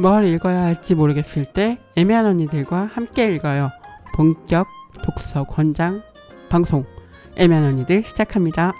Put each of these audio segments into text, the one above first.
뭘 읽어야 할지 모르겠을 때 애매한 언니들과 함께 읽어요. 본격 독서 권장 방송 애매한 언니들 시작합니다.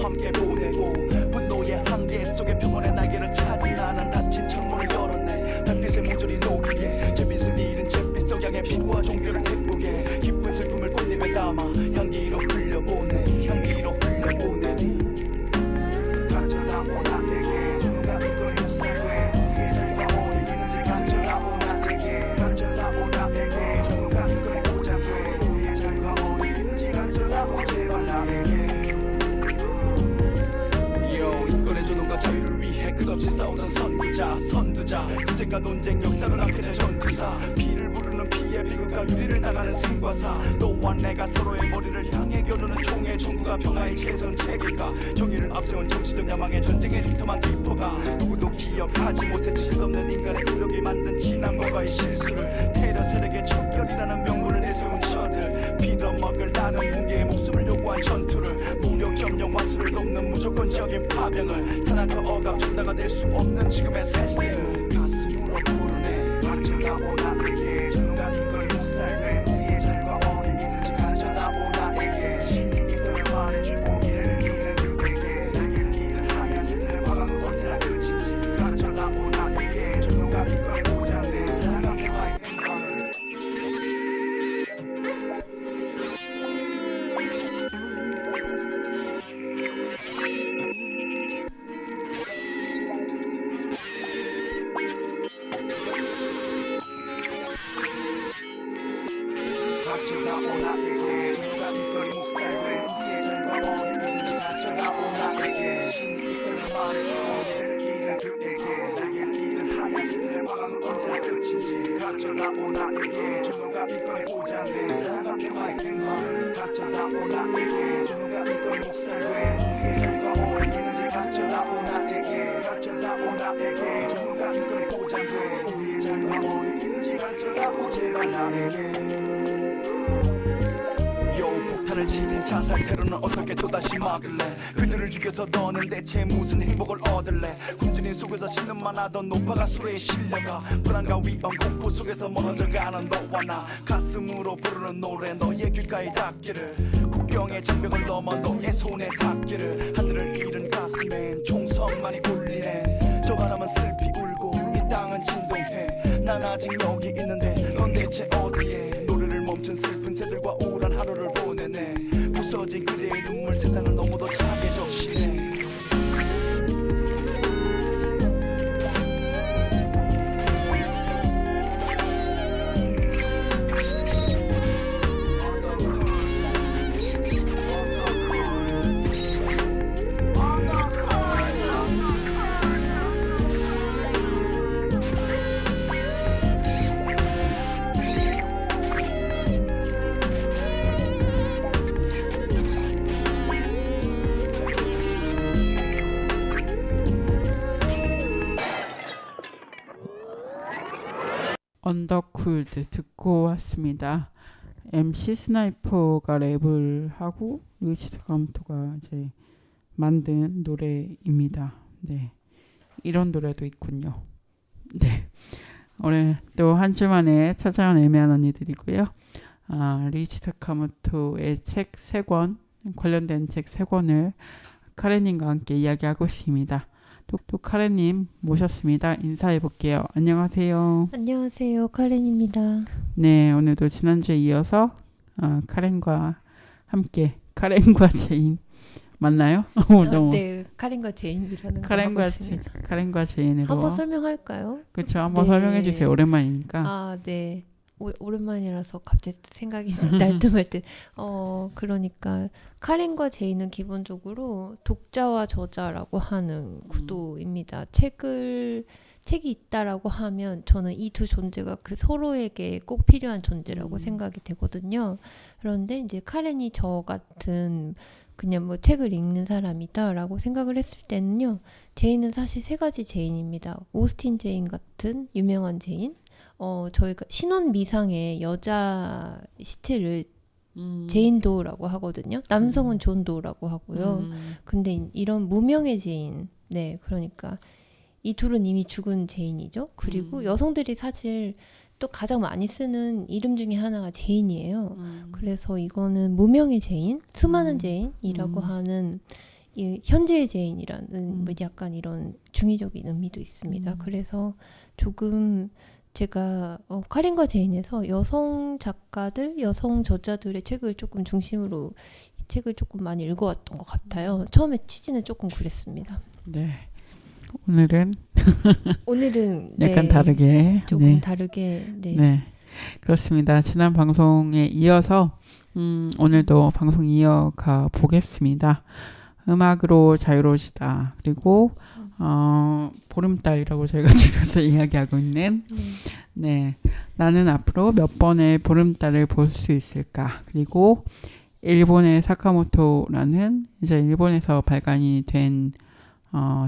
함께 보내고 분노의 한계 속에 평온의 날개를 찾은 나는 닫힌 창문을 열었네. 달빛에 모조리 녹이게 잿빛을 잃은 잿빛 석양의 피부와 종교를 기쁘게 깊은 슬픔을 꽃잎에 담아 향기로 흘려보내 향기로 흘려보내니 가져다오 나에게 누가 이걸 못 살게 예절과 어디 있는지 가져다오 나에게 가져다오 나에게 누가 이걸 보자게 예절과 어디 있는지 가져다오 제발 나에게 자유를 위해 끝없이 싸우던 선두자 투쟁과 논쟁 역사를 낳게 된 전투사 피를 부르는 피의 비극과 유리를 당하는 승과사 너와 내가 서로의 머리를 향해 겨누는 총의 총구가 평화의 최선 책일까 정의를 앞세운 정치적 야망의 전쟁의 흉터만 깊어가 누구도 기억하지 못했지 끝없는 인간의 노력이 만든 지난 과거의 실수를 테러 세력의 척결이라는 명분을 내세운 저들 빌어먹을 나는 붕괴의 목숨을 요구한 전투를 무력 점령 완수를 돕는 무조건적인 파병을 탄압과 억압 전다가 될 수 없는 지금의 살생을 가슴으로 부르네 가져다오 나에게 누가 이걸 못 살게 우리의 잘과 어디 있는지 가져다오 나에게 신이 있다면 말해주고 이를 잃은 그에게 날개를 잃은 하얀새들의 과거는 언제나 끝이지 가져다오 나에게 누가 이걸 보자네 사랑과 평화의 행방을 가져다오 나에게 누가 이걸 못 살게 우리의 잘과 어디 있는지 가져다오 나에게 신이 있다면 말해주고 얘를 잃은 그에게 날개를 잃은 하얀새들의 과거는 언제나 끝인지 가져다오 나에게 누가 이걸 보자네 사랑과 평화의 행방을 가져다오 나에게 누가 이걸 못 살게 우리의 잘과 어디 있는지 가져다오 나에게 가져다오 나에게 누가 이걸 보자네 우리의 잘과 어디 있는지 가져다오 제발 나에게 폭탄을 지닌 자살 테러는 어떻게 또다시 막을래 그들을 죽여서 너는 대체 무슨 행복을 얻을래 굶주린 속에서 신음만 하던 노파가 술에 실려가 불안과 위험 공포 속에서 멀어져가는 너와 나 가슴으로 부르는 노래 너의 귓가에 닿기를 국경의 장벽을 넘어 너의 손에 닿기를 하늘을 잃은 가슴엔 총성만이 울리네 저 바람은 슬피 울고 이 땅은 진동해 난 아직 여기 있는데 넌 대체 어디에 노래를 멈춘 슬픈 새들과 우울한 하루를 보내네 부서진 그대의 눈물 세상을 너무도 차게 적시네 언더쿨드 듣고 왔습니다. MC 스나이퍼가 랩을 하고 루이스 감토가 이제 만든 노래입니다. 네, 이런 노래도 있군요. 네, 올해 또 한 주 만에 찾아온 애매한 언니들이고요. 리치 사카모토의 책 3권, 관련된 책 3권을 카렌님과 함께 이야기하고 있습니다. 또 카렌님 모셨습니다. 인사해 볼게요. 안녕하세요. 안녕하세요. 카렌입니다. 네, 오늘도 지난주에 이어서 카렌과 함께 카렌과 제인 맞나요? 너무 네, 카렌과 제인이라는 거 하고 있습니다. 카렌과 제인으로 한번 설명할까요? 그렇죠. 한번 네. 설명해 주세요. 오랜만이니까. 네. 오랜만이라서 갑자기 생각이 날 듯 말 듯. 그러니까 카렌과 제인은 기본적으로 독자와 저자라고 하는 구도입니다. 책이 있다라고 하면 저는 이 두 존재가 그 서로에게 꼭 필요한 존재라고 생각이 되거든요. 그런데 이제 카렌이 저 같은 그냥 뭐 책을 읽는 사람이다라고 생각을 했을 때는요. 제인은 사실 3가지 제인입니다. 오스틴 제인 같은 유명한 제인. 저희가 신혼 미상의 여자 시체를 제인도라고 하거든요. 남성은 존도라고 하고요. 근데 이런 무명의 제인, 네, 그러니까 이 둘은 이미 죽은 제인이죠. 그리고 여성들이 사실 또 가장 많이 쓰는 이름 중에 하나가 제인이에요. 그래서 이거는 무명의 제인, 수많은 제인이라고 하는 이 현재의 제인이라는 뭐 약간 이런 중의적인 의미도 있습니다. 그래서 조금 제가 카렌과 제인에서 여성 작가들, 여성 저자들의 책을 조금 중심으로 이 책을 조금 많이 읽어왔던 것 같아요. 처음에 취지는 조금 그랬습니다. 네. 오늘은 네, 약간 다르게 조금 다르게 네. 그렇습니다. 지난 방송에 이어서 오늘도 방송 이어가 보겠습니다. 음악으로 자유로우시다. 그리고 보름달이라고 저희가 줄여서 이야기하고 있는 네, 나는 앞으로 몇 번의 보름달을 볼 수 있을까. 그리고 일본의 사카모토라는 이제 일본에서 발간이 된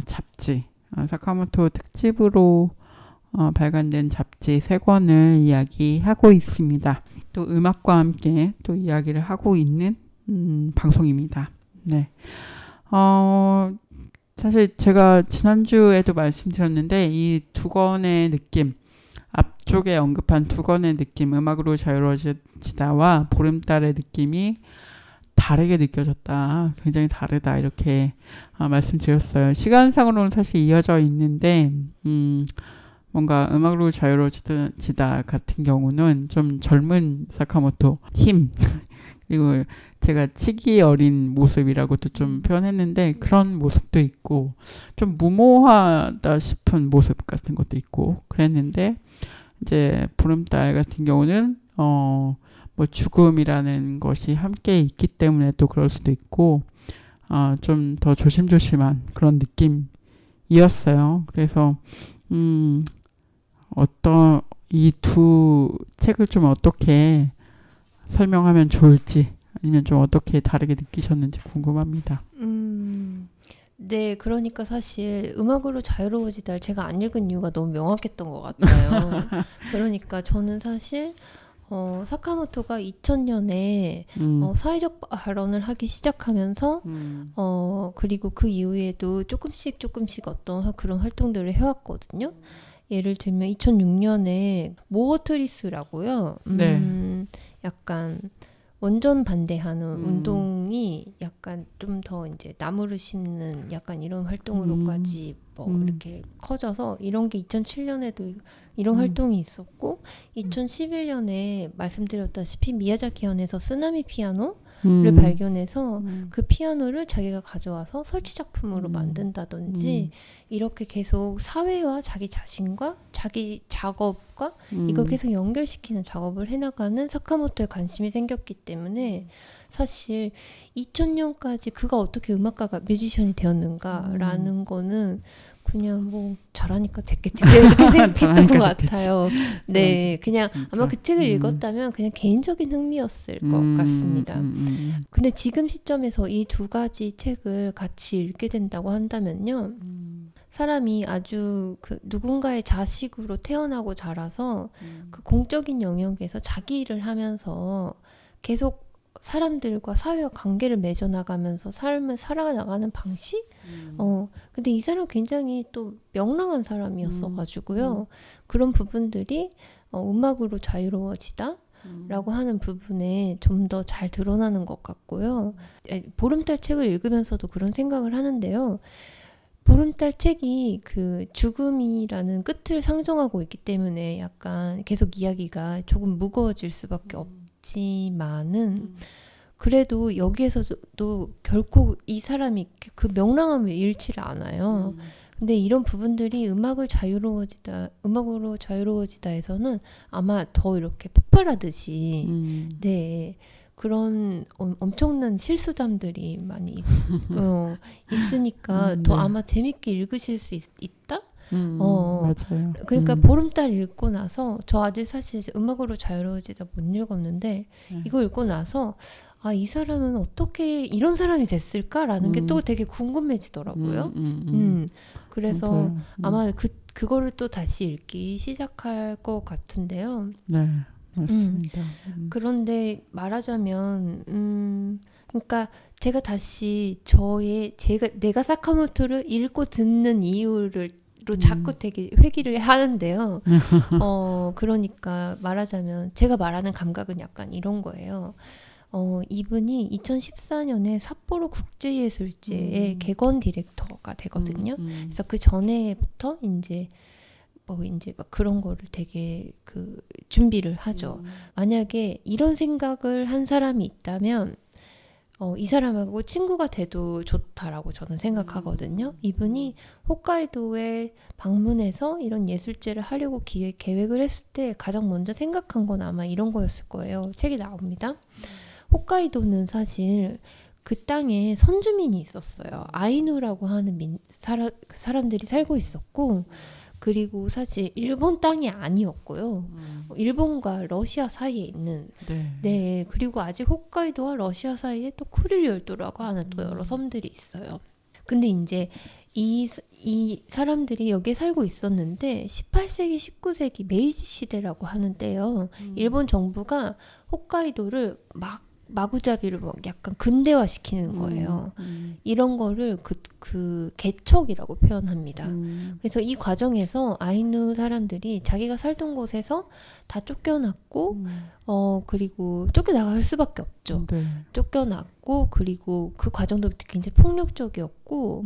잡지, 사카모토 특집으로 발간된 잡지 3권을 이야기하고 있습니다. 또 음악과 함께 또 이야기를 하고 있는 방송입니다. 네. 사실 제가 지난주에도 말씀드렸는데 이 2권의 느낌, 앞쪽에 언급한 2권의 느낌, 음악으로 자유로워지다와 보름달의 느낌이 다르게 느껴졌다. 굉장히 다르다. 이렇게 말씀드렸어요. 시간상으로는 사실 이어져 있는데 뭔가 음악으로 자유로워지다 같은 경우는 좀 젊은 사카모토 힘 그리고 제가 치기 어린 모습이라고도 좀 표현했는데 그런 모습도 있고 좀 무모하다 싶은 모습 같은 것도 있고 그랬는데 이제 보름달 같은 경우는 뭐 죽음이라는 것이 함께 있기 때문에 또 그럴 수도 있고 좀 더 조심조심한 그런 느낌이었어요. 그래서 이 두 책을 좀 어떻게 설명하면 좋을지 아니면 좀 어떻게 다르게 느끼셨는지 궁금합니다. 네, 그러니까 사실 음악으로 자유로워지다를 제가 안 읽은 이유가 너무 명확했던 것 같아요. 그러니까 저는 사실 사카모토가 2000년에 사회적 발언을 하기 시작하면서 그리고 그 이후에도 조금씩 어떤 그런 활동들을 해왔거든요. 예를 들면 2006년에 모어트리스라고요. 네. 약간 원전 반대하는 운동이 약간 좀 더 이제 나무를 심는 약간 이런 활동으로까지 뭐 이렇게 커져서 이런 게 2007년에도 이런 활동이 있었고 2011년에 말씀드렸다시피 미야자키 현에서 쓰나미 피아노를 발견해서 그 피아노를 자기가 가져와서 설치 작품으로 만든다든지 이렇게 계속 사회와 자기 자신과 자기 작업과 이걸 계속 연결시키는 작업을 해나가는 사카모토에 관심이 생겼기 때문에 사실 2000년까지 그가 어떻게 음악가가 뮤지션이 되었는가라는 거는 그냥 뭐 잘하니까 됐겠지 이렇게 생각했던 것 같아요. 네, 그냥 진짜. 아마 그 책을 읽었다면 그냥 개인적인 흥미였을 것 같습니다. 근데 지금 시점에서 이 2가지 책을 같이 읽게 된다고 한다면요. 사람이 아주 그 누군가의 자식으로 태어나고 자라서 그 공적인 영역에서 자기 일을 하면서 계속 사람들과 사회와 관계를 맺어나가면서 삶을 살아나가는 방식? 근데 이 사람 굉장히 또 명랑한 사람이었어가지고요. 그런 부분들이 음악으로 자유로워지다? 라고 하는 부분에 좀 더 잘 드러나는 것 같고요. 보름달 책을 읽으면서도 그런 생각을 하는데요. 보름달 책이 그 죽음이라는 끝을 상정하고 있기 때문에 약간 계속 이야기가 조금 무거워질 수밖에 없지만은 그래도 여기에서도 결코 이 사람이 그 명랑함을 잃지를 않아요. 근데 이런 부분들이 음악으로 자유로워지다에서는 아마 더 이렇게 폭발하듯이 네 그런 엄청난 실수담들이 많이 있으니까 더 네. 아마 재밌게 읽으실 수 있다? 맞아요. 그러니까 보름달 읽고 나서 저 아직 사실 음악으로 자유로워지다 못 읽었는데 이거 읽고 나서 아, 이 사람은 어떻게 이런 사람이 됐을까라는 게 또 되게 궁금해지더라고요. 그래서 맞아요. 아마 그거를 또 다시 읽기 시작할 것 같은데요. 네, 맞습니다. 그런데 말하자면, 그러니까 제가 다시 내가 사카모토를 읽고 듣는 이유를 자꾸 되게 회귀를 하는데요. 그러니까 말하자면 제가 말하는 감각은 약간 이런 거예요. 이분이 2014년에 삿포로 국제예술제의 개건 디렉터가 되거든요. 그래서 그 전에부터 이제 막 그런 거를 되게 준비를 하죠. 만약에 이런 생각을 한 사람이 있다면 이 사람하고 친구가 돼도 좋다라고 저는 생각하거든요. 이분이 홋카이도에 방문해서 이런 예술제를 하려고 계획을 했을 때 가장 먼저 생각한 건 아마 이런 거였을 거예요. 책이 나옵니다. 홋카이도는 사실 그 땅에 선주민이 있었어요. 아이누라고 하는 사람들이 살고 있었고 그리고 사실 일본 땅이 아니었고요. 일본과 러시아 사이에 있는 네 그리고 아직 홋카이도와 러시아 사이에 또 쿠릴 열도라고 하는 또 여러 섬들이 있어요. 근데 이제 이 사람들이 여기에 살고 있었는데 18세기, 19세기 메이지 시대라고 하는 때요. 일본 정부가 홋카이도를 마구잡이를 막 약간 근대화시키는 거예요. 이런 거를 그 개척이라고 표현합니다. 그래서 이 과정에서 아이누 사람들이 자기가 살던 곳에서 다 쫓겨났고 그리고 쫓겨나갈 수밖에 없죠. 네. 쫓겨났고 그리고 그 과정도 굉장히 폭력적이었고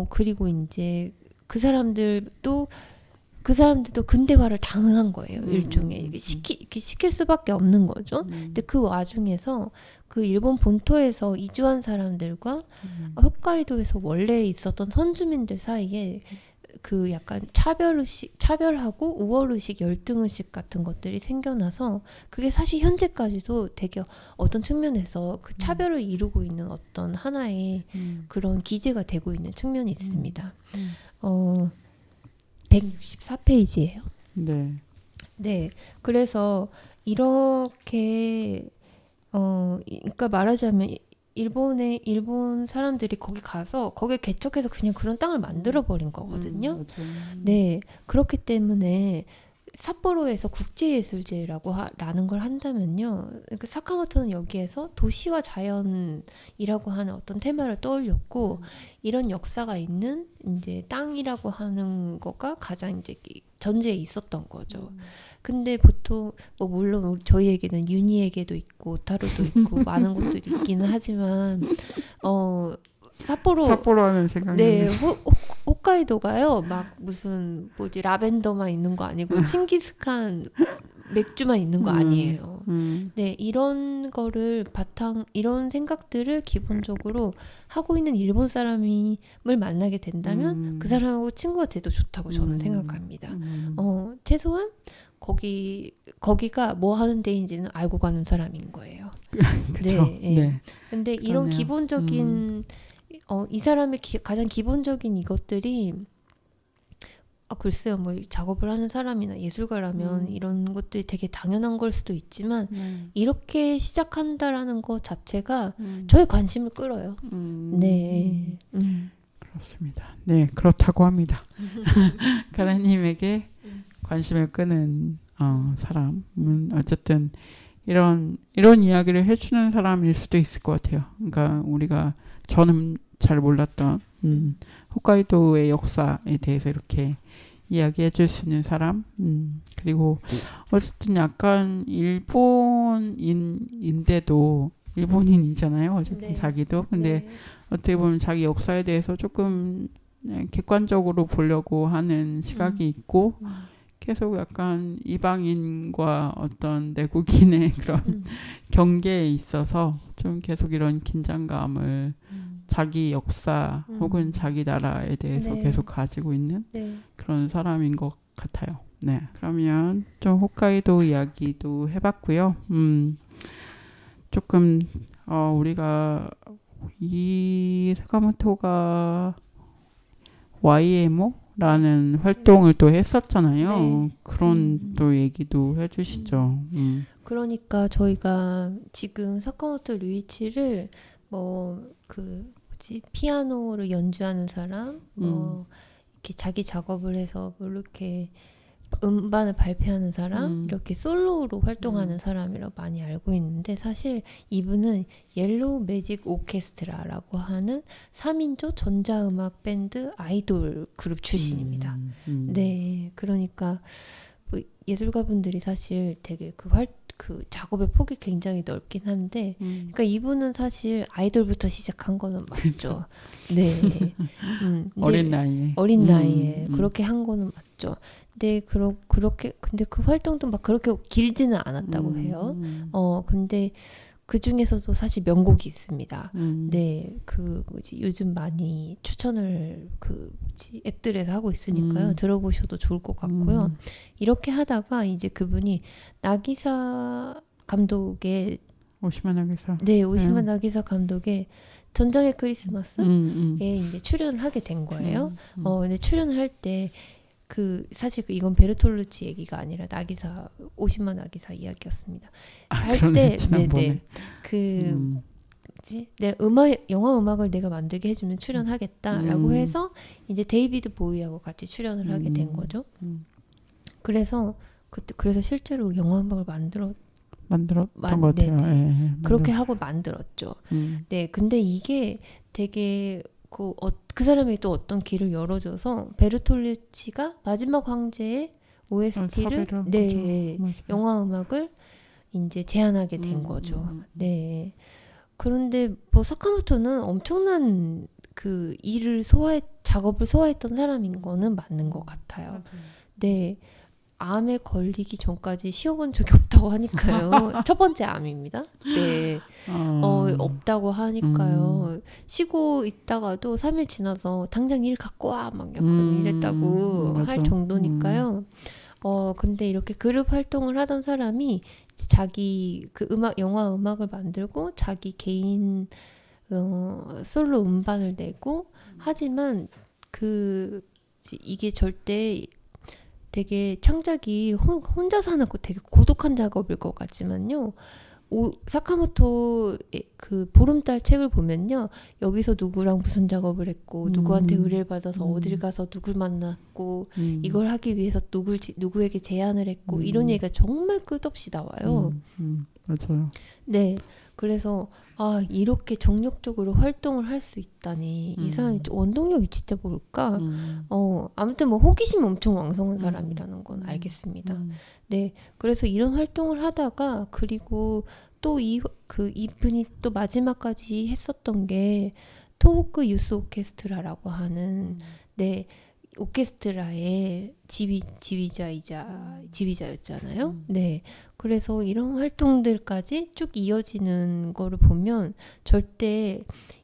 그리고 이제 그 사람들도 근대화를 당한 거예요. 일종의 시킬 수밖에 없는 거죠. 근데 그 와중에서 그 일본 본토에서 이주한 사람들과 홋카이도에서 원래 있었던 선주민들 사이에 그 약간 차별하고 우월의식, 열등의식 같은 것들이 생겨나서 그게 사실 현재까지도 되게 어떤 측면에서 그 차별을 이루고 있는 어떤 하나의 그런 기제가 되고 있는 측면이 있습니다. 164페이지예요. 네. 네. 그래서 이렇게 그러니까 말하자면 일본 사람들이 거기 가서 거기에 개척해서 그냥 그런 땅을 만들어 버린 거거든요. 네. 그렇기 때문에 삿포로에서 국제예술제라고 라는 걸 한다면요. 그러니까 사카모토는 여기에서 도시와 자연이라고 하는 어떤 테마를 떠올렸고 이런 역사가 있는 이제 땅이라고 하는 거가 가장 이제 전제에 있었던 거죠. 근데 보통 뭐 물론 저희에게는 윤희에게도 있고 오타루도 있고 많은 것들이 있기는 하지만 삿포로 하면 생각나네요. 네, 홋카이도가요. 막 무슨 라벤더만 있는 거 아니고 칭기스칸 맥주만 있는 거 아니에요. 네, 이런 거를 이런 생각들을 기본적으로 하고 있는 일본 사람을 만나게 된다면 그 사람하고 친구가 돼도 좋다고 저는 생각합니다. 최소한 거기가 뭐 하는 데인지는 알고 가는 사람인 거예요. 그렇죠. 네. 네. 근데 이런 그러네요. 기본적인 이 사람의 가장 기본적인 이것들이 글쎄요, 뭐 작업을 하는 사람이나 예술가라면 이런 것들이 되게 당연한 걸 수도 있지만 이렇게 시작한다라는 것 자체가 저의 관심을 끌어요. 네, 그렇습니다. 네, 그렇다고 합니다. 가라님에게 관심을 끄는 사람은 어쨌든 이런 이야기를 해주는 사람일 수도 있을 것 같아요. 그러니까 저는 잘 몰랐던 홋카이도의 역사에 대해서 이렇게 이야기해 줄 수 있는 사람. 그리고 어쨌든 약간 일본인인데도 일본인이잖아요. 어쨌든 네. 자기도. 근데 네. 어떻게 보면 자기 역사에 대해서 조금 객관적으로 보려고 하는 시각이 있고 계속 약간 이방인과 어떤 내국인의 그런 경계에 있어서 좀 계속 이런 긴장감을 자기 역사 혹은 자기 나라에 대해서 네. 계속 가지고 있는 네. 그런 사람인 것 같아요. 네. 그러면 좀 홋카이도 이야기도 해봤고요. 조금 우리가 이 사카모토가 YMO라는 활동을 또 했었잖아요. 네. 그런 또 얘기도 해주시죠. 그러니까 저희가 지금 사카모토 류이치를 피아노를 연주하는 사람, 이렇게 자기 작업을 해서 이렇게 음반을 발표하는 사람, 이렇게 솔로로 활동하는 사람이라고 많이 알고 있는데 사실 이분은 옐로우 매직 오케스트라라고 하는 3인조 전자음악 밴드 아이돌 그룹 출신입니다. 네, 그러니까 뭐 예술가분들이 사실 되게 그 작업의 폭이 굉장히 넓긴 한데, 그러니까 이분은 사실 아이돌부터 시작한 거는 맞죠. 네, 어린 나이에 그렇게 한 거는 맞죠. 근데 근데 그 활동도 막 그렇게 길지는 않았다고 해요. 근데 그 중에서도 사실 명곡이 있습니다. 네, 요즘 많이 추천을 앱들에서 하고 있으니까요. 들어보셔도 좋을 것 같고요. 이렇게 하다가 이제 그분이 나기사 감독의 오시마 나기사. 네, 오시마 나기사 감독의 전장의 크리스마스에 이제 출연을 하게 된 거예요. 근데 출연을 할 때 사실 이건 베르톨루치 얘기가 아니라 오시마 나기사 이야기였습니다. 할 때, 네네, 내 영화 음악을 내가 만들게 해주면 출연하겠다라고 해서 이제 데이비드 보이하고 같이 출연을 하게 된 거죠. 그래서 실제로 영화 음악을 만들었던 것 같아요. 네, 그렇게 하고 만들었죠. 네, 근데 이게 되게 그 사람이 또 어떤 길을 열어줘서 베르톨루치가 마지막 황제의 OST를 영화 음악을 이제 제안하게 된 거죠. 네. 그런데 사카모토는 엄청난 작업을 소화했던 사람인 거는 맞는 것 같아요. 맞아요. 네. 암에 걸리기 전까지 쉬어본 적이 없다고 하니까요. 첫 번째 암입니다. 네. 없다고 하니까요. 쉬고 있다가도 3일 지나서 당장 일 갖고 와 막 약간 이랬다고 할 정도니까요. 근데 이렇게 그룹 활동을 하던 사람이 자기 영화 음악을 만들고 자기 개인 솔로 음반을 내고 하지만 이게 절대 되게 창작이 혼자서 하는 거 되게 고독한 작업일 것 같지만요. 사카모토의 보름달 책을 보면요. 여기서 누구랑 무슨 작업을 했고 누구한테 의뢰를 받아서 어딜 가서 누굴 만났고 이걸 하기 위해서 누구에게 제안을 했고 이런 얘기가 정말 끝없이 나와요. 맞아요. 네. 그래서 이렇게 정력적으로 활동을 할 수 있다니 이 사람이 원동력이 진짜 뭘까? 아무튼 호기심이 엄청 왕성한 사람이라는 건 알겠습니다. 네, 그래서 이런 활동을 하다가 그리고 또 이분이 또 마지막까지 했었던 게 토호쿠 유스 오케스트라라고 하는 오케스트라의 지휘자였잖아요. 네. 그래서 이런 활동들까지 쭉 이어지는 거를 보면 절대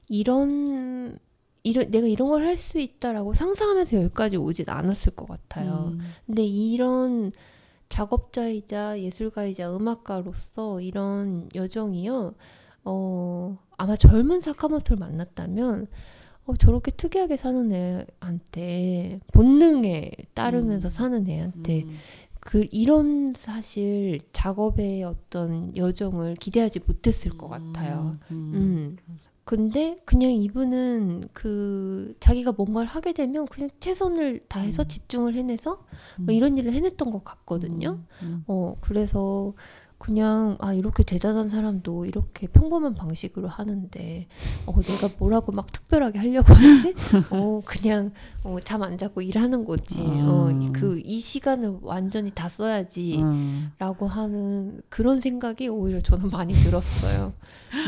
내가 이런 걸 할 수 있다라고 상상하면서 여기까지 오진 않았을 것 같아요. 근데 이런 작업자이자 예술가이자 음악가로서 이런 여정이요. 아마 젊은 사카모토를 만났다면 저렇게 특이하게 사는 애한테 본능에 따르면서 사는 애한테 이런 사실 작업의 어떤 여정을 기대하지 못했을 것 같아요. 근데 그냥 이분은 자기가 뭔가를 하게 되면 그냥 최선을 다해서 집중을 해내서 뭐 이런 일을 해냈던 것 같거든요. 그래서 그냥 이렇게 대단한 사람도 이렇게 평범한 방식으로 하는데 내가 뭐라고 막 특별하게 하려고 하지? 그냥 잠 안 자고 일하는 거지. 이 시간을 완전히 다 써야지 라고 하는 그런 생각이 오히려 저는 많이 들었어요.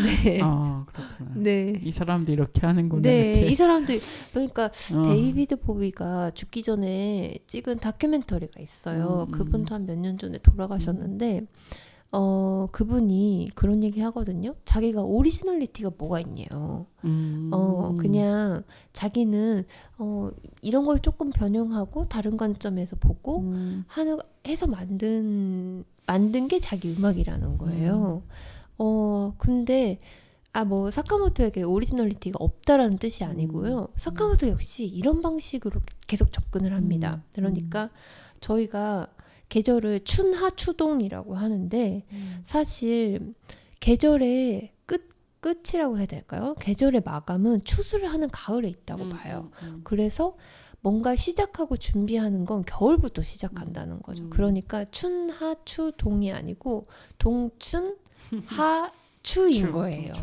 네. 그렇구나. 네. 이 사람도 이렇게 하는구나. 네, 이렇게. 이 사람도 그러니까 데이비드 보위가 죽기 전에 찍은 다큐멘터리가 있어요. 그분도 한 몇 년 전에 돌아가셨는데 그분이 그런 얘기 하거든요. 자기가 오리지널리티가 뭐가 있냐요. 그냥 자기는 이런 걸 조금 변형하고 다른 관점에서 보고 해서 만든 게 자기 음악이라는 거예요. 근데 뭐 사카모토에게 오리지널리티가 없다라는 뜻이 아니고요. 사카모토 역시 이런 방식으로 계속 접근을 합니다. 그러니까 저희가 계절을 춘하 추동이라고 하는데 사실 계절의 끝이라고 해야 될까요? 계절의 마감은 추수를 하는 가을에 있다고 봐요. 그래서 뭔가 시작하고 준비하는 건 겨울부터 시작한다는 거죠. 그러니까 춘하 추동이 아니고 동춘 하 추인 거예요.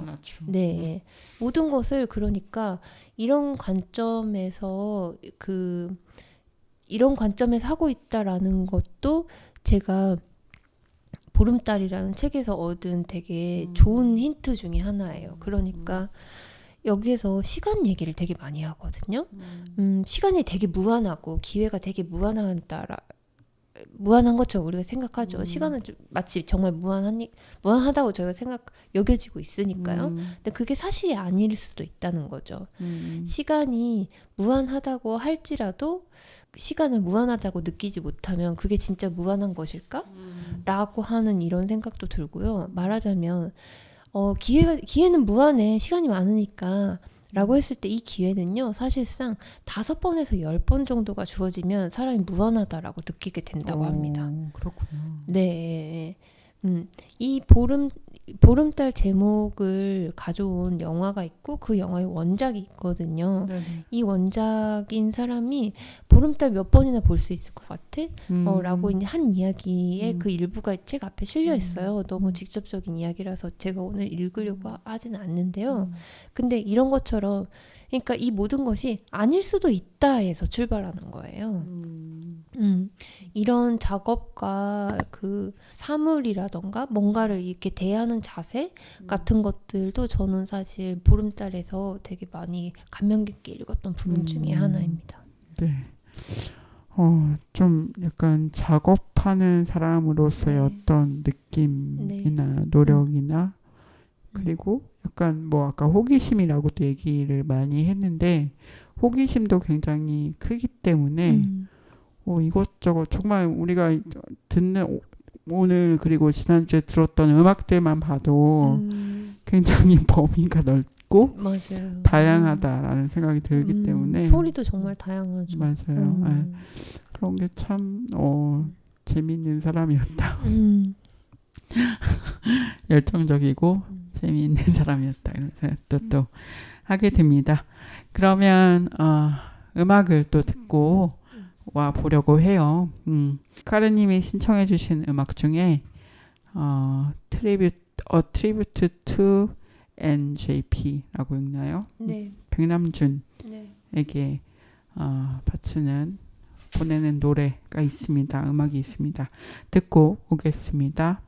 네, 모든 것을 그러니까 이런 관점에서 하고 있다라는 것도 제가 보름달이라는 책에서 얻은 되게 좋은 힌트 중에 하나예요. 그러니까 여기에서 시간 얘기를 되게 많이 하거든요. 시간이 되게 무한하고 기회가 되게 무한한 것처럼 우리가 생각하죠. 시간은 마치 정말 무한하다고 저희가 여겨지고 있으니까요. 근데 그게 사실이 아닐 수도 있다는 거죠. 시간이 무한하다고 할지라도 시간을 무한하다고 느끼지 못하면 그게 진짜 무한한 것일까? 라고 하는 이런 생각도 들고요. 말하자면 기회는 무한해. 시간이 많으니까 라고 했을 때 이 기회는요, 사실상 5번에서 10번 정도가 주어지면 사람이 무한하다라고 느끼게 된다고 합니다. 그렇군요. 네. 이 보름달 제목을 가져온 영화가 있고 그 영화의 원작이 있거든요. 네네. 이 원작인 사람이 보름달 몇 번이나 볼 수 있을 것 같아? 라고 이제 한 이야기의 그 일부가 책 앞에 실려 있어요. 너무 직접적인 이야기라서 제가 오늘 읽으려고 하지는 않는데요. 근데 이런 것처럼 그러니까 이 모든 것이 아닐 수도 있다에서 출발하는 거예요. 이런 작업과 그 사물이라던가 뭔가를 이렇게 대하는 자세 같은 것들도 저는 사실 보름달에서 되게 많이 감명 깊게 읽었던 부분 중에 하나입니다. 네. 좀 약간 작업하는 사람으로서의 어떤 느낌이나 노력이나 그리고 약간 뭐 아까 호기심이라고 또 얘기를 많이 했는데 호기심도 굉장히 크기 때문에 이것저것 정말 우리가 듣는 오늘 그리고 지난주에 들었던 음악들만 봐도 굉장히 범위가 넓고 맞아요. 다양하다라는 생각이 들기 때문에 소리도 정말 다양하죠. 맞아요. 네. 그런 게 참 재미있는 사람이었다. 열정적이고 재미있는 사람이었다 이런 생각도 또 하게 됩니다. 그러면 음악을 또 듣고 와 보려고 해요. 카르님이 신청해 주신 음악 중에 Tribute to NJP라고 읽나요? 네. 백남준에게 바치는 보내는 노래가 있습니다. 음악이 있습니다. 듣고 오겠습니다.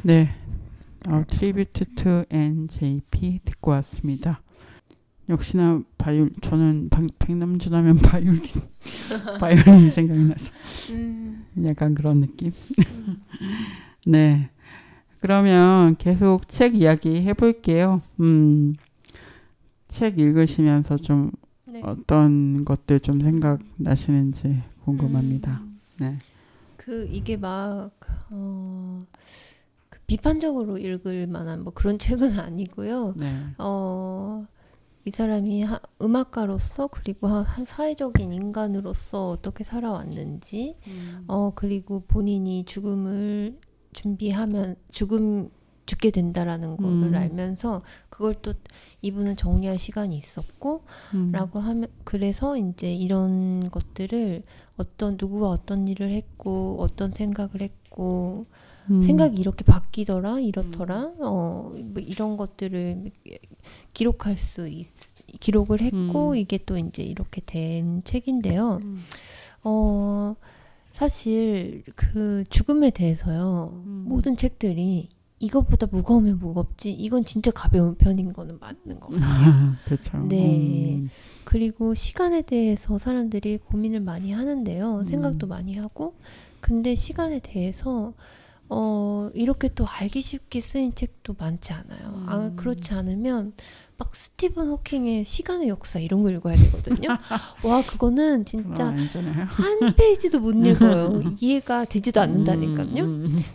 네, Tribute to NJP 듣고 왔습니다. 역시나 저는 백남준 하면 바이올린이 생각이 나서 약간 그런 느낌. 네, 그러면 계속 책 이야기 해볼게요. 책 읽으시면서 좀 네. 어떤 것들 좀 생각나시는지 궁금합니다. 네. 이게 막 비판적으로 읽을 만한 뭐 그런 책은 아니고요. 네. 이 사람이 음악가로서 그리고 한 사회적인 인간으로서 어떻게 살아왔는지 그리고 본인이 죽음을 준비하면 죽게 된다라는 거를 알면서 그걸 또 이분은 정리할 시간이 있었고 라고 하면 그래서 이제 이런 것들을 누구가 어떤 일을 했고 어떤 생각을 했고 생각이 이렇게 바뀌더라 이렇더라 뭐 이런 것들을 기록을 했고 이게 또 이제 이렇게 된 책인데요. 사실 그 죽음에 대해서요 모든 책들이 이것보다 무거우면 무겁지 이건 진짜 가벼운 편인 거는 맞는 것 같아요. 그렇죠. 네. 그리고 시간에 대해서 사람들이 고민을 많이 하는데요. 생각도 많이 하고 근데 시간에 대해서 이렇게 또 알기 쉽게 쓰인 책도 많지 않아요. 그렇지 않으면 막 스티븐 호킹의 시간의 역사 이런 거 읽어야 되거든요. 와 그거는 진짜 한 페이지도 못 읽어요. 이해가 되지도 않는다니까요.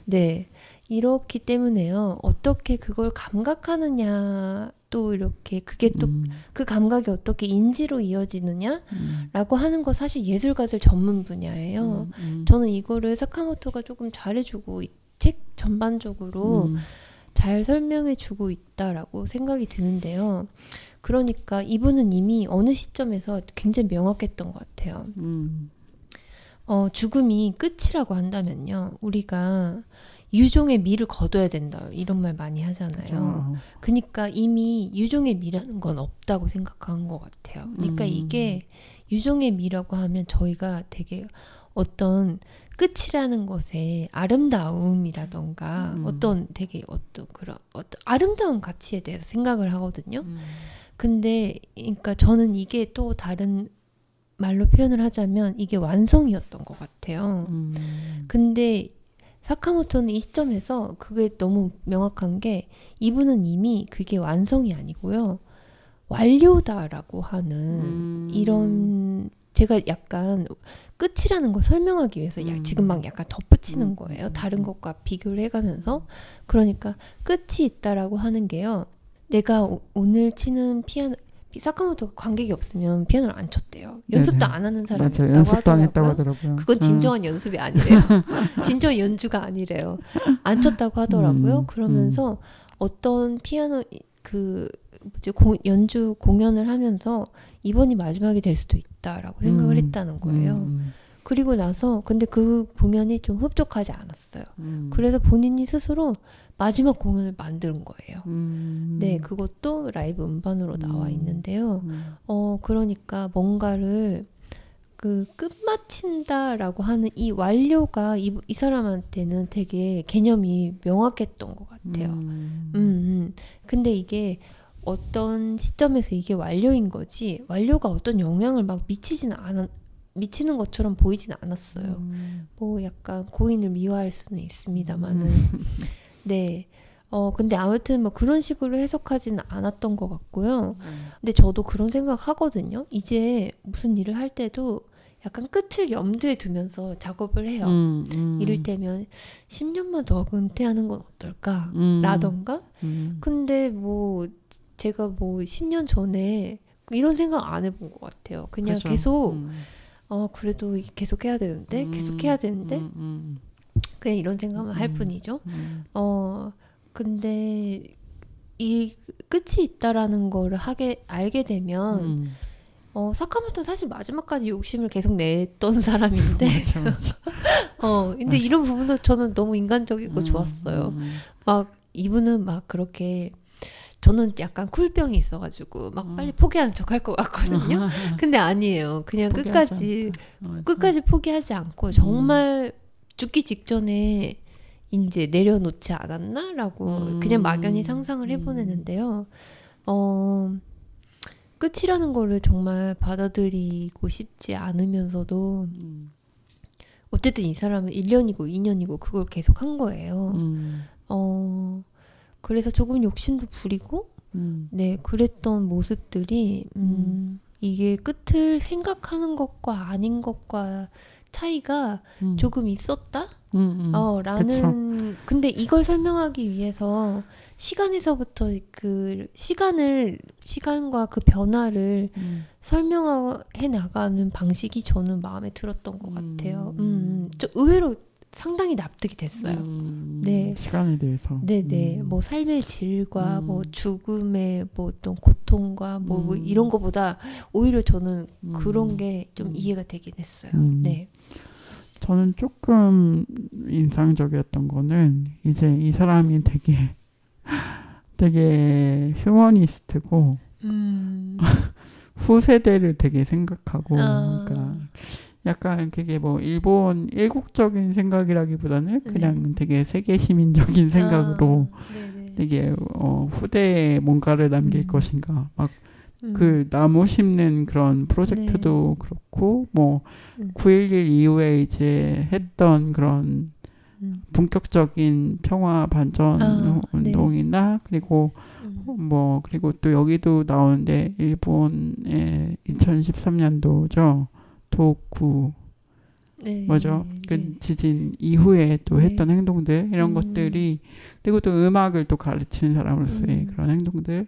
네. 이렇기 때문에요. 어떻게 그걸 감각하느냐 또 이렇게 그게 또 그 감각이 어떻게 인지로 이어지느냐라고 하는 거 사실 예술가들 전문 분야예요. 저는 이거를 사카모토가 조금 잘해주고 책 전반적으로 잘 설명해주고 있다라고 생각이 드는데요. 그러니까 이분은 이미 어느 시점에서 굉장히 명확했던 것 같아요. 죽음이 끝이라고 한다면요. 우리가 유종의 미를 거둬야 된다. 이런 말 많이 하잖아요. 그러니까 이미 유종의 미라는 건 없다고 생각한 것 같아요. 그러니까 이게 유종의 미라고 하면 저희가 되게 어떤 끝이라는 것의 아름다움이라던가 어떤 그런 아름다운 가치에 대해서 생각을 하거든요. 근데 그러니까 저는 이게 또 다른 말로 표현을 하자면 이게 완성이었던 것 같아요. 근데 사카모토는 이 시점에서 그게 너무 명확한 게 이분은 이미 그게 완성이 아니고요. 완료다라고 하는 이런 제가 약간 끝이라는 걸 설명하기 위해서 지금 막 약간 덧붙이는 거예요. 다른 것과 비교를 해가면서. 그러니까 끝이 있다라고 하는 게요. 내가 오늘 치는 피아노 사카모토가 관객이 없으면 피아노를 안 쳤대요. 연습도 안 하는 사람이 있다고 연습도 안 했다고 하더라고요. 하더라고요. 그건 진정한 연습이 아니래요. 진정한 연주가 아니래요. 안 쳤다고 하더라고요. 그러면서 어떤 피아노 연주 공연을 하면서 이번이 마지막이 될 수도 있다라고 생각을 했다는 거예요. 그리고 나서 근데 그 공연이 좀 흡족하지 않았어요. 그래서 본인이 스스로 마지막 공연을 만든 거예요. 네, 그것도 라이브 음반으로 나와 있는데요. 그러니까 뭔가를 끝마친다라고 하는 이 완료가 이 사람한테는 되게 개념이 명확했던 것 같아요. 근데 이게 어떤 시점에서 이게 완료인 거지 완료가 어떤 영향을 막 미치는 것처럼 보이지는 않았어요. 뭐 약간 고인을 미화할 수는 있습니다만은 네. 근데 아무튼 뭐 그런 식으로 해석하지는 않았던 것 같고요. 근데 저도 그런 생각 하거든요. 이제 무슨 일을 할 때도 약간 끝을 염두에 두면서 작업을 해요. 이를테면 10년만 더 은퇴하는 건 어떨까? 라던가? 근데 뭐 제가 뭐 10년 전에 이런 생각 안 해본 것 같아요. 그냥 그죠. 계속 그래도 계속 해야 되는데 계속 해야 되는데 그냥 이런 생각만 할 뿐이죠. 근데 이 끝이 있다라는 거를 알게 되면 사카모토는 사실 마지막까지 욕심을 계속 냈던 사람인데 맞아. 근데 이런 부분도 저는 너무 인간적이고 좋았어요. 막 이분은 막 그렇게 저는 약간 쿨병이 있어가지고 막 빨리 포기하는 척 할 것 같거든요. 근데 아니에요. 그냥 끝까지 포기하지 않고 정말 죽기 직전에 이제 내려놓지 않았나라고 그냥 막연히 상상을 해보냈는데요. 끝이라는 거를 정말 받아들이고 싶지 않으면서도 어쨌든 이 사람은 1년이고 2년이고 그걸 계속 한 거예요. 그래서 조금 욕심도 부리고 네, 그랬던 모습들이 이게 끝을 생각하는 것과 아닌 것과 차이가 조금 있었다? 라는 근데 이걸 설명하기 위해서 시간에서부터 그 시간과 그 변화를 설명해 나가는 방식이 저는 마음에 들었던 것 같아요. 저 의외로 상당히 납득이 됐어요. 네. 시간에 대해서. 네네. 뭐 삶의 질과 뭐 죽음의 뭐 어떤 고통과 뭐 이런 거보다 오히려 저는 그런 게 좀 이해가 되긴 했어요. 네. 저는 조금 인상적이었던 거는 이제 이 사람이 되게 휴머니스트고 후세대를 되게 생각하고 그러니까 약간 그게 뭐 일본 일국적인 생각이라기보다는 그냥 되게 세계 시민적인 생각으로 되게 후대에 뭔가를 남길 것인가 막 그 나무 심는 그런 프로젝트도 그렇고 뭐 9.11 이후에 이제 했던 그런 본격적인 평화 반전 운동이나 그리고 뭐 그리고 또 여기도 나오는데 일본의 2013년도죠. 도쿠 뭐죠? 그 지진 이후에 또 했던 행동들 이런 것들이 그리고 또 음악을 또 가르치는 사람으로서의 그런 행동들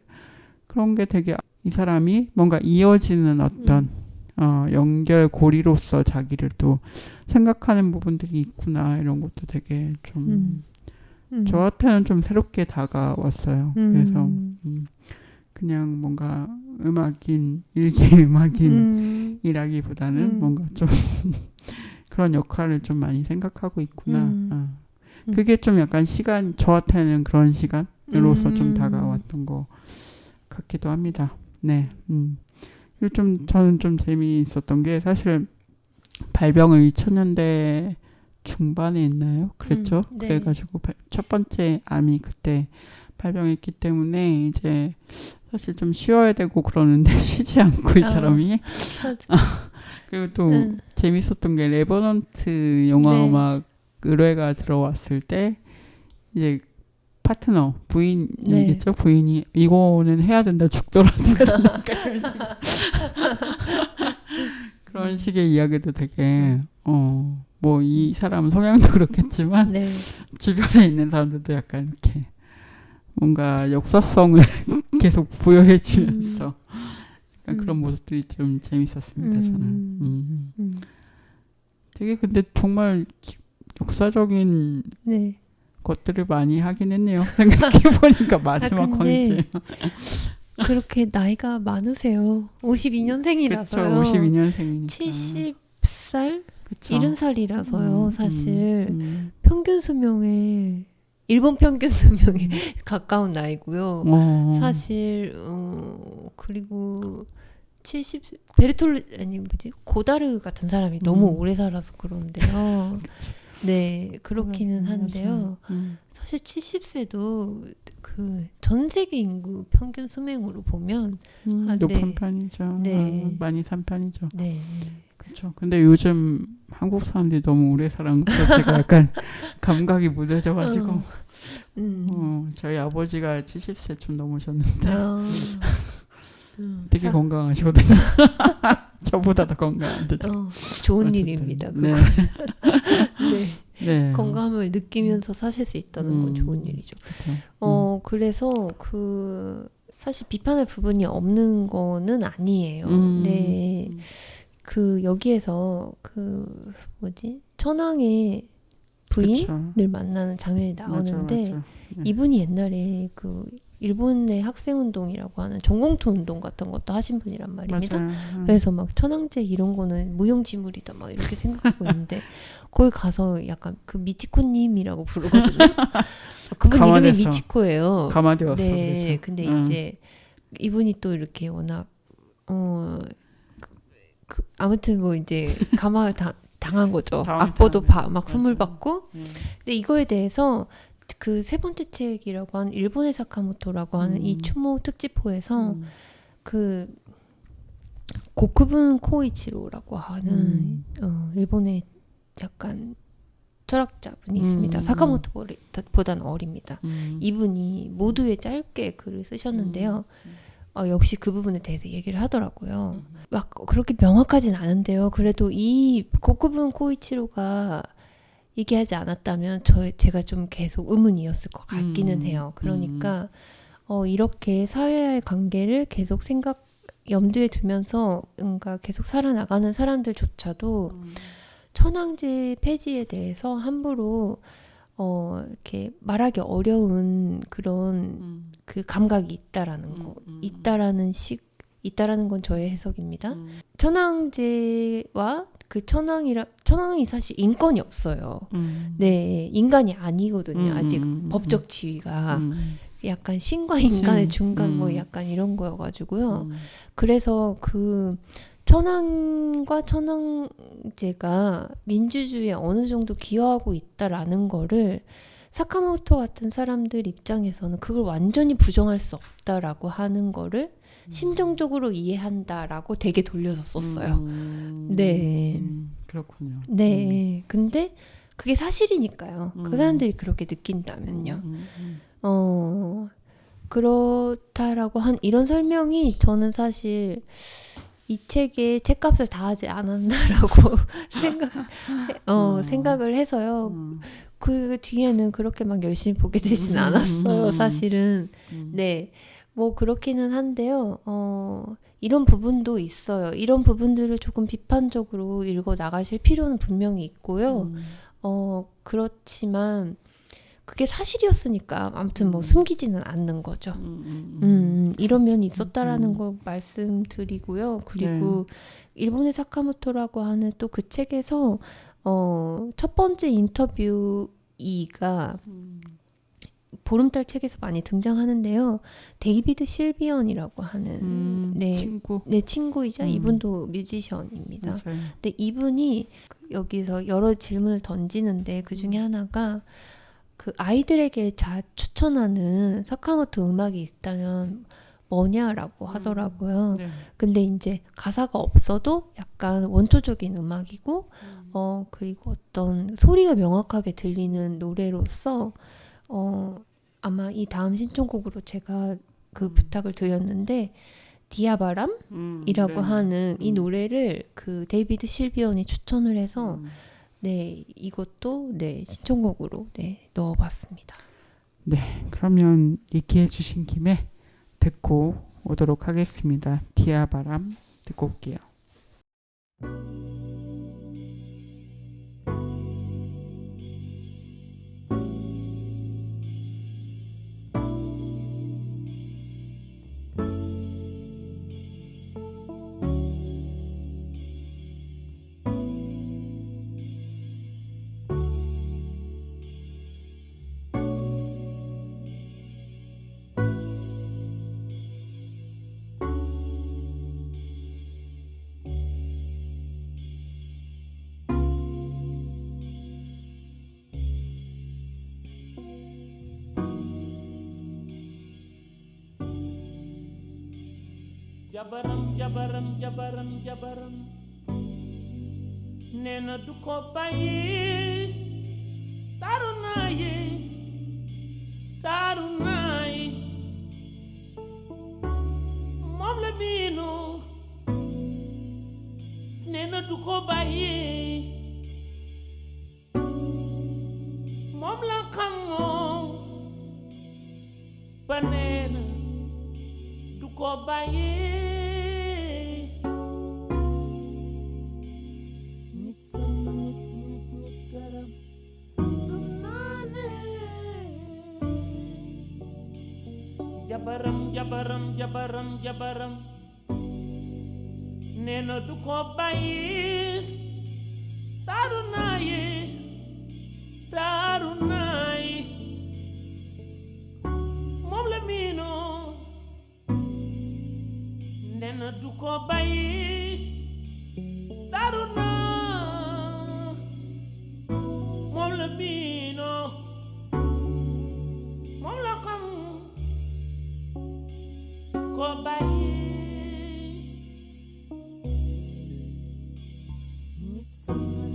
그런 게 되게 이 사람이 뭔가 이어지는 어떤 연결고리로서 자기를 또 생각하는 부분들이 있구나 이런 것도 되게 좀 저한테는 좀 새롭게 다가왔어요. 그래서 그냥 뭔가 음악인 일개 음악인이라기보다는 뭔가 좀 그런 역할을 좀 많이 생각하고 있구나. 그게 좀 약간 저한테는 그런 시간으로서 좀 다가왔던 것 같기도 합니다. 네. 그리고 저는 좀 재미있었던 게 사실 발병을 2000년대 중반에 했나요? 그랬죠? 네. 그래가지고 첫 번째 암이 그때 발병했기 때문에 이제 사실 좀 쉬어야 되고 그러는데 쉬지 않고 이 사람이 그리고 또 재밌었던 게 레버넌트 영화 음악 의뢰가 들어왔을 때 이제 파트너 부인이겠죠? 부인이 이거는 해야 된다 죽더라도 그런 식의 이야기도 되게 뭐 이 사람 성향도 그렇겠지만 주변에 있는 사람들도 약간 이렇게 뭔가 역사성을 계속 부여해 주면서 약간 그런 모습들이 좀 재밌었습니다. 저는 되게 근데 정말 역사적인 것들을 많이 하긴 했네요. 생각해보니까 마지막 황제. 그렇게 나이가 많으세요. 52년생이라서요. 그렇죠. 52년생이니까. 70살? 그쵸. 70살이라서요. 사실 평균 수명에 일본 평균 수명에 가까운 나이고요. 사실 그리고 70 고다르 같은 사람이 너무 오래 살아서 그런데요. 네, 그렇기는 한데요. 사실 70세도 그 전 세계 인구 평균 수명으로 보면 높은 편이죠. 네. 많이 산 편이죠. 네. 그렇죠. 근데 요즘 한국 사람들이 너무 오래 살아서 제가 약간 감각이 무뎌져가지고 저희 아버지가 70세 좀 넘으셨는데 되게 건강하시거든요. 저보다 더 건강한데. 좋은 어쨌든. 일입니다. 네. 네. 건강함을 느끼면서 사실 수 있다는 건 좋은 일이죠. 그래서 사실 비판할 부분이 없는 거는 아니에요. 네. 여기에서 천황의 부인을 만나는 장면이 나오는데 맞아. 이분이 옛날에 일본의 학생운동이라고 하는 전공투 운동 같은 것도 하신 분이란 말입니다. 그래서 막 천황제 이런 거는 무용지물이다 막 이렇게 생각하고 있는데 거기 가서 약간 미치코님이라고 부르거든요. 그분 이름이 미치코예요. 가마디 왔어. 네, 근데 이제 이분이 또 이렇게 워낙 아무튼 뭐 이제 가마 당한 거죠. 당황이 악보도 당하네. 막 선물 맞아요. 받고. 근데 이거에 대해서 그 세 번째 책이라고 하는 일본의 사카모토라고 하는 이 추모 특집호에서 그 고쿠분 코이치로라고 하는 일본의 약간 철학자분이 있습니다. 사카모토보다는 어립니다. 이분이 모두에 짧게 글을 쓰셨는데요. 역시 그 부분에 대해서 얘기를 하더라고요. 막 그렇게 명확하진 않은데요. 그래도 이 고쿠분 코이치로가 얘기하지 않았다면 제가 좀 계속 의문이었을 것 같기는 해요. 그러니까 이렇게 사회와의 관계를 계속 염두에 두면서 뭔가 계속 살아나가는 사람들조차도 천황제 폐지에 대해서 함부로 이렇게 말하기 어려운 그런 그 감각이 있다라는 거, 있다라는 건 저의 해석입니다. 천황제와 그 천황이 사실 인권이 없어요. 네, 인간이 아니거든요. 아직 법적 지위가 약간 신과 인간의 중간 뭐 약간 이런 거여가지고요. 그래서 그 천황과 천황제가 민주주의에 어느 정도 기여하고 있다라는 거를 사카모토 같은 사람들 입장에서는 그걸 완전히 부정할 수 없다라고 하는 거를 심정적으로 이해한다라고 되게 돌려서 썼어요. 네. 그렇군요. 네. 근데 그게 사실이니까요. 그 사람들이 그렇게 느낀다면요. 그렇다라고 한 이런 설명이 저는 사실 이 책의 책값을 다 하지 않았나라고 생각을 해서요. 그 뒤에는 그렇게 막 열심히 보게 되진 않았어요, 사실은. 네. 뭐 그렇기는 한데요. 이런 부분도 있어요. 이런 부분들을 조금 비판적으로 읽어 나가실 필요는 분명히 있고요. 그렇지만 그게 사실이었으니까 아무튼 뭐 숨기지는 않는 거죠. 이런 면이 있었다라는 거 말씀드리고요. 그리고 일본의 사카모토라고 하는 또 그 책에서 첫 번째 인터뷰이가 보름달 책에서 많이 등장하는데요. 데이비드 실비언이라고 하는 친구이자 이분도 뮤지션입니다. 맞아요. 근데 이분이 여기서 여러 질문을 던지는데 그 중에 하나가 그 아이들에게 추천하는 사카모토 음악이 있다면 뭐냐라고 하더라고요. 근데 이제 가사가 없어도 약간 원초적인 음악이고 그리고 어떤 소리가 명확하게 들리는 노래로서 아마 이 다음 신청곡으로 제가 그 부탁을 드렸는데 디아바람이라고 하는 이 노래를 그 데이비드 실비언이 추천을 해서 네, 이것도 신청곡으로 넣어봤습니다. 네, 그러면 얘기해 주신 김에 듣고 오도록 하겠습니다. 디아바람 듣고 올게요. jabaram nena du ko bàyyi taru nayi moom la miinu nena du ko bàyyi moom la xamoo ba nena du ko bàyyi jabaram nena du ko bàyyi taru nayi moom la miino nena du ko bàyyi taru nayi la miino moom la xam ko bàyyi nit sama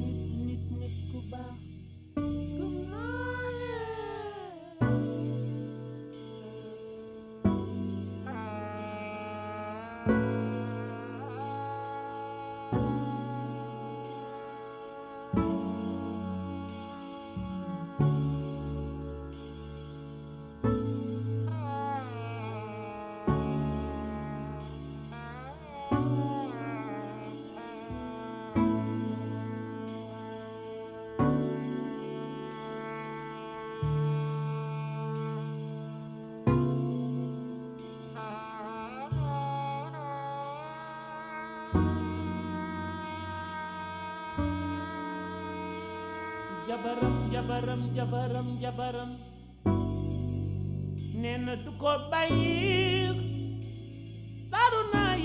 nit ku baax gëm naa jabaram nee na du ko bàyyi taaru naa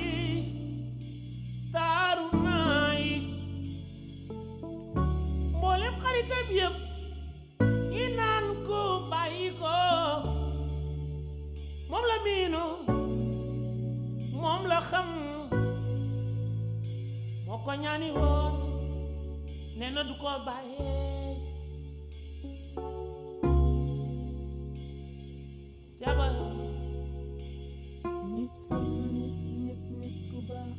yi mboolem xaritam yëpp ñi naan ko bàyyi ko moom la miinu moom la xam moo ko ñaani woon nee na du ko bàyyi jabaram nit sama nit ku baax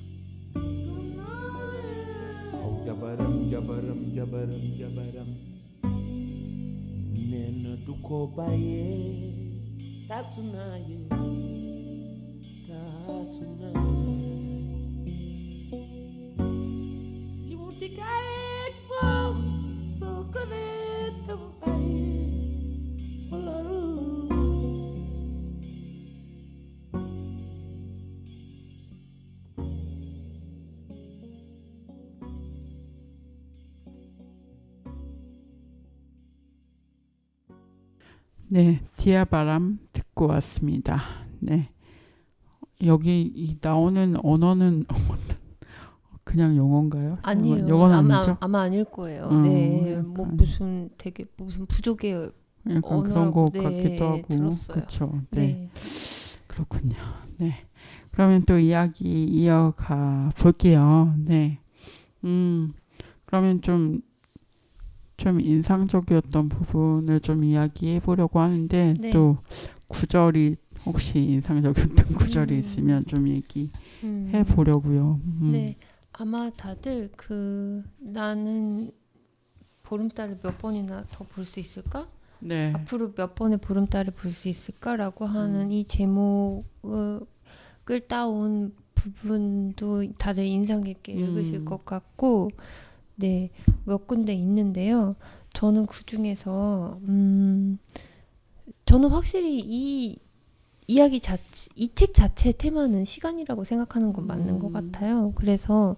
aw jabaram nee na du ko bàyyee taasu naa li mu diggaaleeg moom soo ko nee tam bàyyee loolu 네, 디아바람 듣고 왔습니다. 네, 여기 이 나오는 언어는 그냥 영어인가요? 아니에요. 영어는 아니죠? 아마 아닐 거예요. 네, 약간. 뭐 무슨 부족의 약간 그런 언어라고, 것 같기도 하고 들었어요. 그렇죠. 네, 그렇군요. 네, 그러면 또 이야기 이어가 볼게요. 네, 그러면 좀 인상적이었던 부분을 좀 이야기해 보려고 하는데 네. 또 구절이 혹시 인상적이었던 구절이 있으면 좀 얘기해 보려고요. 네, 아마 다들 나는 보름달을 몇 번이나 더 볼 수 있을까? 네. 앞으로 몇 번의 보름달을 볼 수 있을까라고 하는 이 제목을 따온 부분도 다들 인상 깊게 읽으실 것 같고, 네, 몇 군데 있는데요. 저는 그 중에서 저는 확실히 이 이야기 자체, 이 책 자체의 테마는 시간이라고 생각하는 건 맞는 것 같아요. 그래서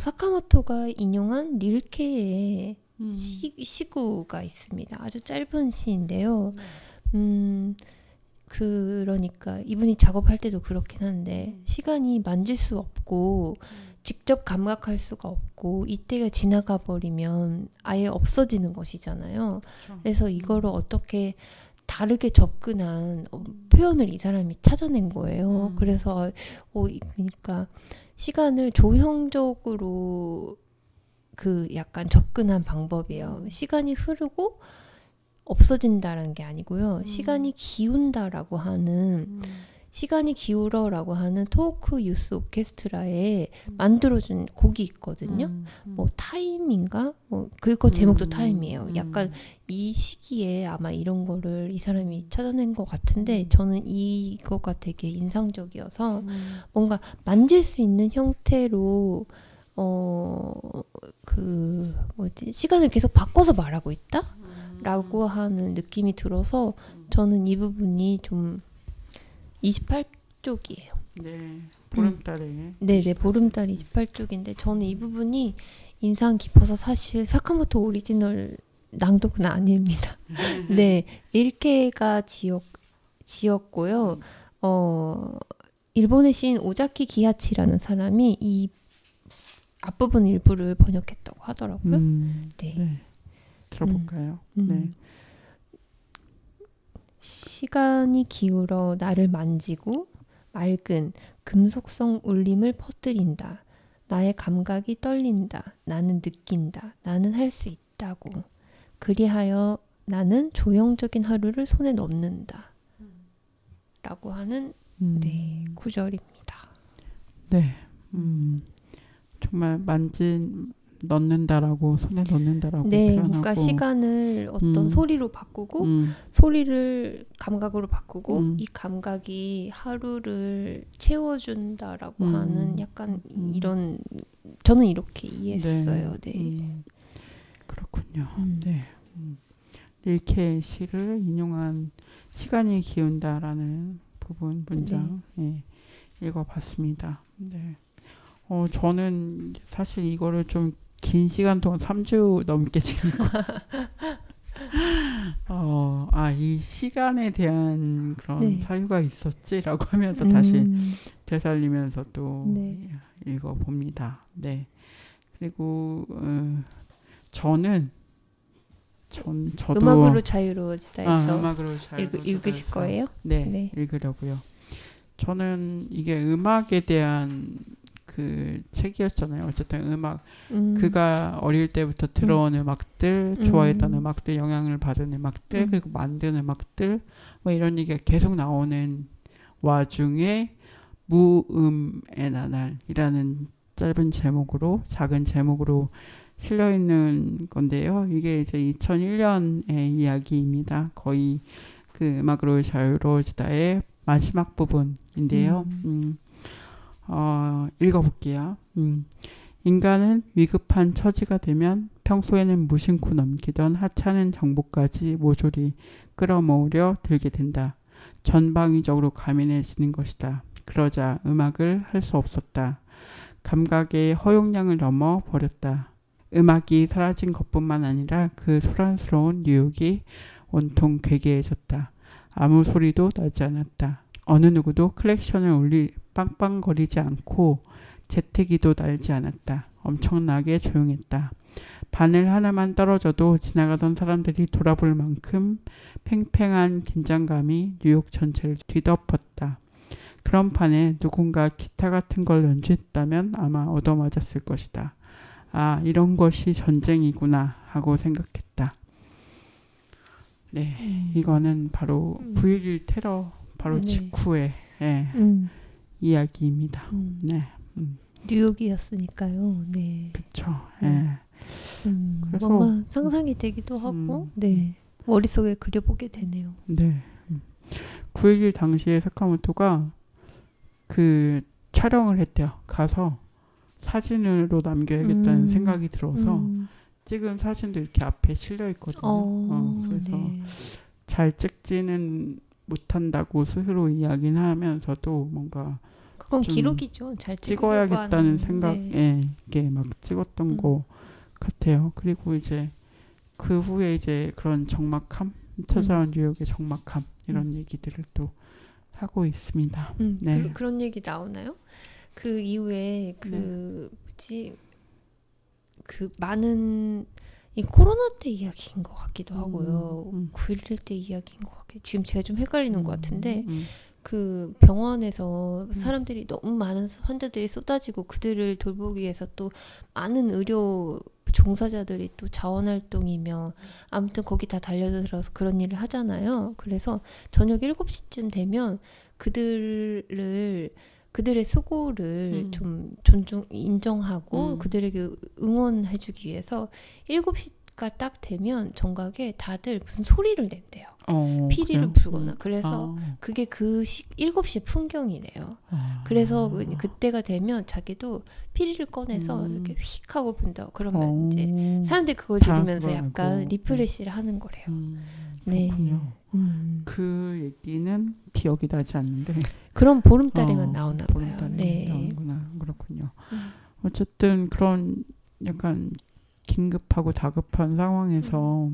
사카모토가 인용한 릴케의 시구가 있습니다. 아주 짧은 시인데요. 그러니까 이분이 작업할 때도 그렇긴 한데 시간이 만질 수 없고 직접 감각할 수가 없고 이때가 지나가 버리면 아예 없어지는 것이잖아요. 그렇죠. 그래서 이거를 어떻게 다르게 접근한 표현을 이 사람이 찾아낸 거예요. 그래서 그러니까 시간을 조형적으로 약간 접근한 방법이에요. 시간이 흐르고 없어진다라는 게 아니고요. 시간이 기운다라고 하는 시간이 기울어라고 하는 토호쿠 유스 오케스트라에 만들어준 곡이 있거든요. 뭐 타임인가? 그거 제목도 타임이에요. 약간 이 시기에 아마 이런 거를 이 사람이 찾아낸 것 같은데 저는 이거가 되게 인상적이어서 뭔가 만질 수 있는 형태로 시간을 계속 바꿔서 말하고 있다? 라고 하는 느낌이 들어서 저는 이 부분이 좀 28쪽이에요. 네, 보름달에. 네네, 보름달 28쪽인데 저는 이 부분이 인상 깊어서 사실 사카모토 오리지널 낭독은 아닙니다. 네, 릴케가 지었고요. 일본의 시인 오자키 기하치라는 사람이 이 앞부분 일부를 번역했다고 하더라고요. 네. 들어볼까요? 네. 시간이 기울어 나를 만지고 맑은 금속성 울림을 퍼뜨린다. 나의 감각이 떨린다. 나는 느낀다. 나는 할 수 있다고. 그리하여 나는 조형적인 하루를 손에 넣는다. 라고 하는 네, 구절입니다. 네. 정말 넣는다라고 손에 넣는다라고 네, 표현하고 그러니까 시간을 어떤 소리로 바꾸고 소리를 감각으로 바꾸고 이 감각이 하루를 채워준다라고 하는 약간 이런 저는 이렇게 이해했어요. 네. 그렇군요. 네. 릴케의 시를 인용한 시간이 기운다라는 부분 문장 읽어봤습니다. 네. 저는 사실 이거를 좀 긴 시간 동안 3주 넘게 지금 이 시간에 대한 그런 사유가 있었지라고 하면서 다시 되살리면서 또 읽어봅니다. 네. 그리고 저도 음악으로 자유로워지다에서 음악으로 자유로워지다 읽으실 거예요? 네, 읽으려고요. 저는 이게 음악에 대한 그 책이었잖아요. 어쨌든 음악 그가 어릴 때부터 들어온 음악들, 좋아했던 음악들, 영향을 받은 음악들, 그리고 만든 음악들 뭐 이런 얘기가 계속 나오는 와중에 무음의 나날이라는 작은 제목으로 실려 있는 건데요. 이게 이제 2001년의 이야기입니다. 거의 그 음악으로 자유로워지다의 마지막 부분인데요. 읽어볼게요. 인간은 위급한 처지가 되면 평소에는 무심코 넘기던 하찮은 정보까지 모조리 끌어모으려 들게 된다. 전방위적으로 가민해지는 것이다. 그러자 음악을 할 수 없었다. 감각의 허용량을 넘어 버렸다. 음악이 사라진 것뿐만 아니라 그 소란스러운 유혹이 온통 괴괴해졌다. 아무 소리도 나지 않았다. 어느 누구도 클렉션을 빵빵거리지 않고 재채기도 날지 않았다. 엄청나게 조용했다. 바늘 하나만 떨어져도 지나가던 사람들이 돌아볼 만큼 팽팽한 긴장감이 뉴욕 전체를 뒤덮었다. 그런 판에 누군가 기타 같은 걸 연주했다면 아마 얻어맞았을 것이다. 아, 이런 것이 전쟁이구나 하고 생각했다. 네, 이거는 바로 9.11 테러 바로 직후의 이야기입니다. 네. 뉴욕이었으니까요. 네. 그렇죠. 뭔가 상상이 되기도 하고, 머릿속에 그려보게 되네요. 네. 9.11 당시에 사카모토가 그 촬영을 했대요. 가서 사진으로 남겨야겠다는 생각이 들어서 찍은 사진도 이렇게 앞에 실려 있거든요. 그래서 잘 찍지는 못한다고 스스로 이야기는 하면서도 뭔가 그건 기록이죠. 잘 찍어야겠다는 생각에 이게 막 찍었던 거 같아요. 그리고 이제 그 후에 이제 그런 적막함, 찾아온 뉴욕의 적막함 이런 얘기들을 또 하고 있습니다. 네. 그런 얘기 나오나요? 그 이후에 많은 이 코로나 때 이야기인 것 같기도 하고요. 9.11 때 이야기인 것 같기도. 지금 제가 좀 헷갈리는 것 같은데 그 병원에서 사람들이 너무 많은 환자들이 쏟아지고 그들을 돌보기 위해서 또 많은 의료 종사자들이 또 자원활동이며 아무튼 거기 다 달려들어서 그런 일을 하잖아요. 그래서 저녁 7시쯤 되면 그들의 수고를 좀 인정하고 그들에게 응원해주기 위해서 7시가 딱 되면 정각에 다들 무슨 소리를 낸대요. 피리를 불거나. 그래서 그게 그 7시의 풍경이래요. 그래서 그때가 되면 자기도 피리를 꺼내서 이렇게 휙 하고 분다고. 그러면 이제 사람들이 그걸 들으면서 약간 리프레시를 하는 거래요. 그렇군요. 그 얘기는 기억이 나지 않는데 그런 보름달에만 나오나 봐요. 보름달에 나오는구나. 그렇군요. 어쨌든 그런 약간 긴급하고 다급한 상황에서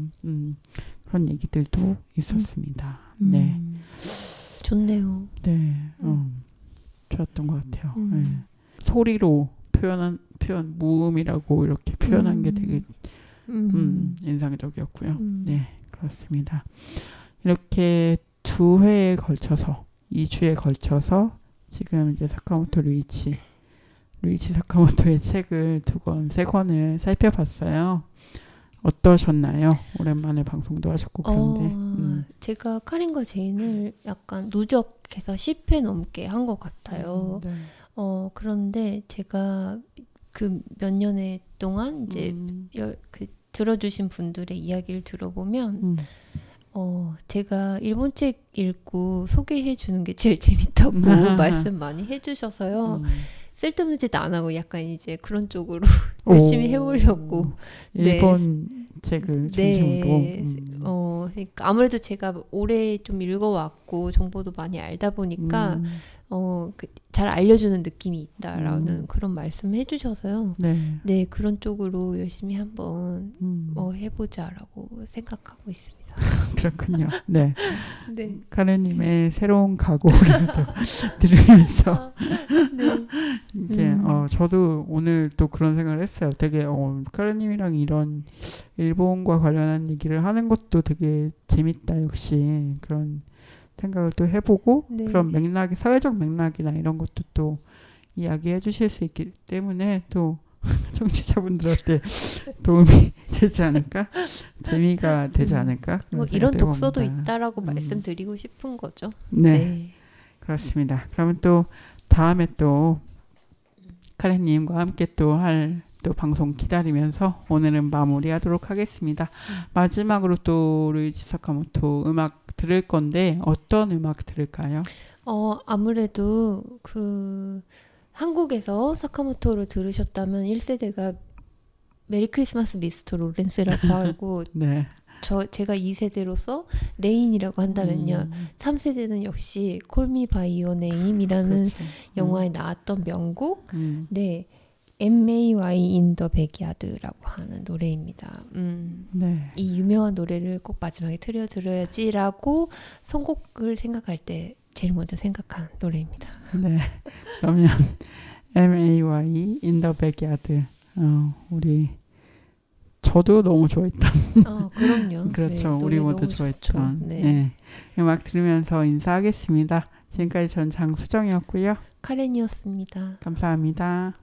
그런 얘기들도 있었습니다. 네. 좋네요. 네. 좋았던 것 같아요. 소리로 표현 무음이라고 이렇게 표현한 게 되게 인상적이었고요. 네, 그렇습니다. 이렇게 2회에 걸쳐서 2주에 걸쳐서 지금 이제 사카모토 루이치 사카모토의 책을 3권을 살펴봤어요. 어떠셨나요? 오랜만에 방송도 하셨고 그런데 제가 카린과 제인을 약간 누적해서 10회 넘게 한 것 같아요. 네. 그런데 제가 그 몇 년에 동안 이제 들어주신 분들의 이야기를 들어보면 제가 일본 책 읽고 소개해 주는 게 제일 재밌다고 말씀 많이 해주셔서요. 쓸데없는 짓 안 하고 약간 이제 그런 쪽으로 열심히 해보려고. 일본 책을 중심으로. 그러니까 아무래도 제가 오래 좀 읽어왔고 정보도 많이 알다 보니까 잘 알려주는 느낌이 있다라는 그런 말씀을 해주셔서요. 네, 그런 쪽으로 열심히 한번 해보자라고 생각하고 있습니다. 그렇군요. 네. 네. 카레님의 새로운 각오를 들으면서 네. 이제 저도 오늘 또 그런 생각을 했어요. 되게 카레님이랑 이런 일본과 관련한 얘기를 하는 것도 되게 재밌다. 역시 그런 생각을 또 해보고 네. 그런 맥락이 사회적 맥락이나 이런 것도 또 이야기해 주실 수 있기 때문에 또 청취자분들한테 도움이 되지 않을까? 재미가 되지 않을까? 뭐 이런 독서도 있다라고 말씀드리고 싶은 거죠. 네. 그렇습니다. 그러면 또 다음에 또 카레님과 함께 또 방송 기다리면서 오늘은 마무리하도록 하겠습니다. 마지막으로 또 루이치 사카모토 음악 들을 건데 어떤 음악 들을까요? 아무래도 한국에서 사카모토를 들으셨다면 1세대가 메리 크리스마스 미스터 로렌스라고 하고 네. 제가 2세대로서 레인이라고 한다면요. 3세대는 역시 Call Me By Your Name이라는 그렇죠. 영화에 나왔던 명곡 네, M.A.Y. in the Backyard라고 하는 노래입니다. 네. 이 유명한 노래를 꼭 마지막에 들어야지라고 선곡을 생각할 때 제일 먼저 생각한 노래입니다. 네. 그러면 M.A.Y. in the Backyard 저도 너무 좋아했던 그럼요. 그렇죠. 네, 우리 모두 좋아했던 네. 음악 들으면서 인사하겠습니다. 지금까지 전 장수정이었고요. 카렌이었습니다. 감사합니다.